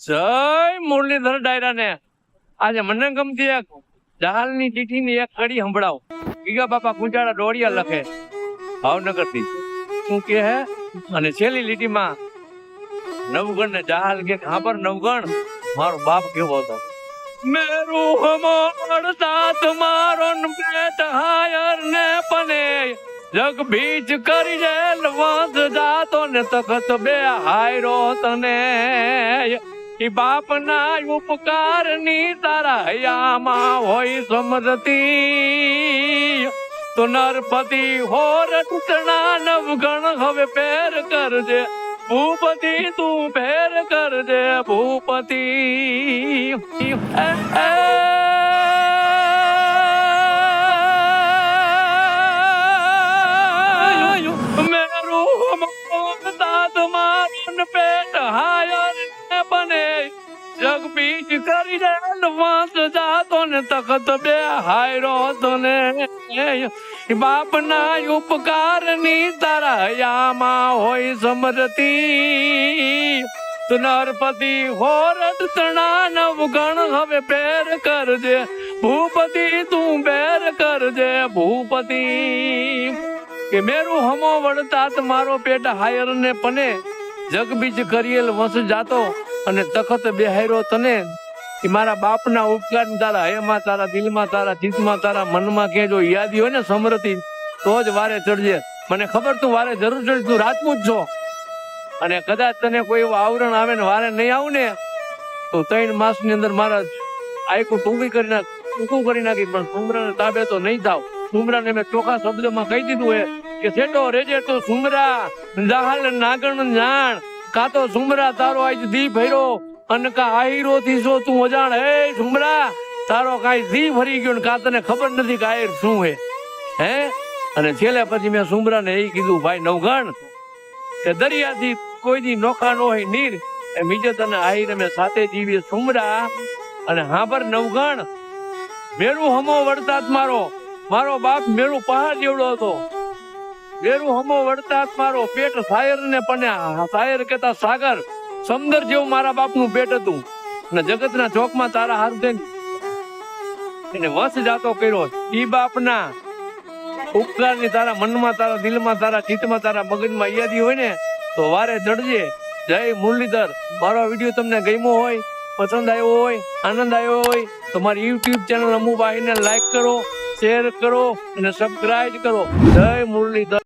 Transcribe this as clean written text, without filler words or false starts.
જય મુરલીધર ડાયરા ને આજે મને ગમતી એક જહાલની ચીઠીની એક કડી સંભળાવ. ગીગા બાપા કુંજાડા ડોળિયા લખે ભાવનગર થી શું કે હે અને છેલ્લી લીટીમાં નવગણ ને જહાલ કે ખાબર નવગણ મારો બાપ કેવો હતો. મેરું હમોડ સાથ મારો પેટ હાયર ને પને જગ બીજ કરી જેલ વાંધ જાતો ને તખત બે હાયરો તને ઈ બાપ ના ઉપકાર ની તારા હયામાં હોય સમરતી તો નરપતિ હોર ટૂટણા નવગણ હવે પેર કરજે ભૂપતિ તું પેર કરજે ભૂપતિ. પેટ હાયર ને બને જગ બીજ કરી વાંસ જાતો ને તખત બે હાયરો તને બાપ ના ઉપકાર ની તારા હયામાં હોય સમરતી તું નરપતિ હોરટ તણા નવગણ હવે પેર કરજે ભૂપતિ તું પેર કરજે ભૂપતિ. કે મેરું હમો વળતા મારો પેટ હાયર ને પને જગ બીજ કરિયેલ વંશ જાતો અને તખત બેહાયરો તને એ મારા બાપના ઉપકાર તારા હયમાં તારા દિલમાં તારા ચિત્તમાં તારા મનમાં કે જો યાદી હોય ને સમૃદ્ધિ તો જ વારે ચડજે. મને ખબર તું વારે જરૂર ચડ, તું રાજપૂત છો અને કદાચ તને કોઈ એવું આવરણ આવે ને વારે નહીં આવું ને તો 3 માસની અંદર મારા આયકું ટૂંકી કરી નાખ ટૂંકું કરી નાખી પણ સુમરાને તાબે તો નહીં થાવ. સુમરાને મેં ચોખ્ખા શબ્દમાં કહી દીધું હે કે સેટો રેજે તો સુમરા જહાલ નાગણ જાણ કાતો સુમરા તારો આજ દી ભર્યો અને કા આહીરો થી છો તું અજાણ. હે સુમરા તારો કાઈ દી ભરી ગયો ને કા તને ખબર નથી કે આહીર શું હે હે. અને છેલ્લે પછી મેં સુમરાને એ કીધું ભાઈ નવગણ કે દરિયાથી કોઈ દી નોખા નો હોય નીર એ બીજે તને આહીર મેં સાથે જીવી સુમરા. અને હાબર નવગણ મેરું હમો વડતાત મારો બાપ મેરું પહાડ જેવડો હતો. મેરું હમો વડતાત મારો પેટ સાયર ને પન્યા સાયર કેતા સાગર સમુદ્ર જેવું મારા બાપનું પેટ હતું અને જગતના ચોકમાં તારા હાથ દઈને એને વસ જાતો કર્યો. ઈ બાપના ઉપકારની તારા મનમાં તારા દિલમાં તારા ચિત્તમાં તારા મગજમાં યાદી હોય ને તો વારે ચડજે. જય મુરલીધર. મારો વિડીયો તમને ગમ્યો હોય, પસંદ આવ્યો હોય, આનંદ આવ્યો હોય તો મારી YouTube ચેનલ અમુભાઈને લાઈક કરો, શેર કરો અને સબસ્ક્રાઇબ કરો. જય મુરલીધર.